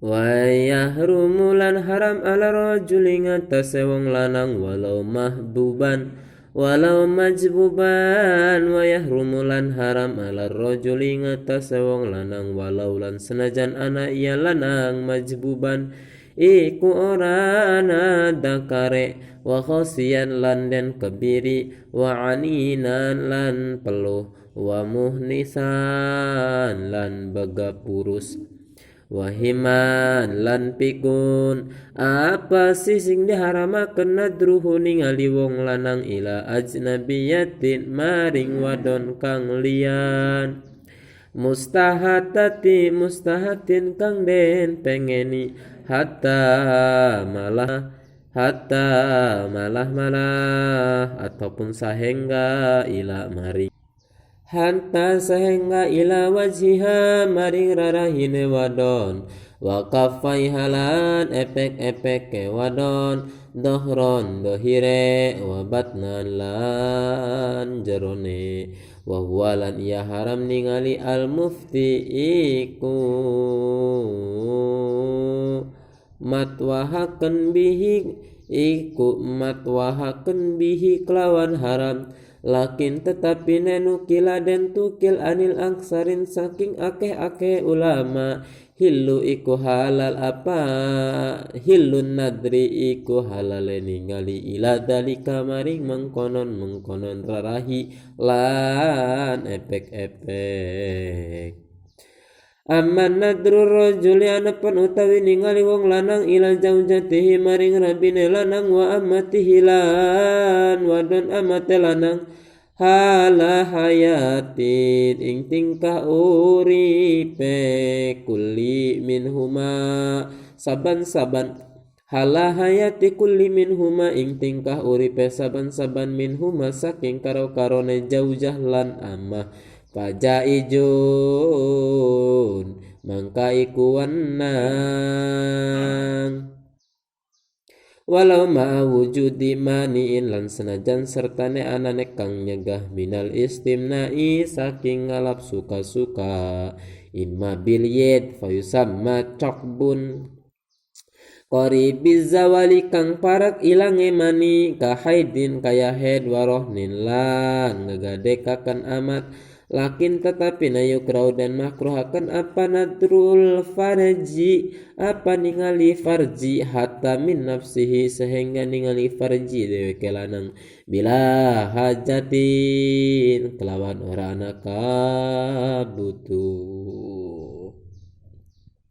wa yahrumulan haram ala rajuli ngatase wong lanang walau majbuban wa yahrumulan haram ala rajuli ngatase wong lanang walau lan senajan ana iya lanang majbuban iku ora ana dakare wa khosiyan lan den kebiri wa aninan lan peluh wa muhnisan lan baga purus wahiman lan pikun apa sih sing diharamakeun nadruhu ningali wong lanang ila ajnabiyatin maring wadon kang liyan mustahatin kang den pengeni hatta malah ataupun sahengga ila maring hanta sehingga ila wajhiha maring rarahine wadon wa kaffai halan epek-epek ke wadon dohron dohire wa batnan lan jerone wa huwa lan iya haram ningali al mufti iku matwahaken bihi kelawan haram lakin tetapi nenukila den tukil anil aksarin saking akeh-akeh ulama hillu iku halal apa hillun nadri iku halale ningali ila dalika maring mengkonon rarahi lan epek-epek Amman nadru rajuli anapan utawi ningali wong lanang ila zaujatihi maring rabine lanang wa amatihi lan wadon amate lanang hala hayatin ing tingkah uripe kulli minhuma saban-saban hala hayati kulli minhuma ing tingkah uripe saban-saban minhuma saking karo-karone jaujah lan amah Fajaijun mangka iku wenang walau ma wujudi maniin lan senajan sertane anane kang nyegah minal istimna'i saking ngalap suka-suka imma bil yad fayusamma cokbun qaribiz zawali kang parak ilange mani kahaidin kaya head warohnin lan ngegadekakan amat lakin tetapi nayukrau dan makruhakan apa nadrul farji apa ningali farji hatta min nafsihi sehingga ningali farji deweke lanang bila hajatin kelawan ora ana kabutuh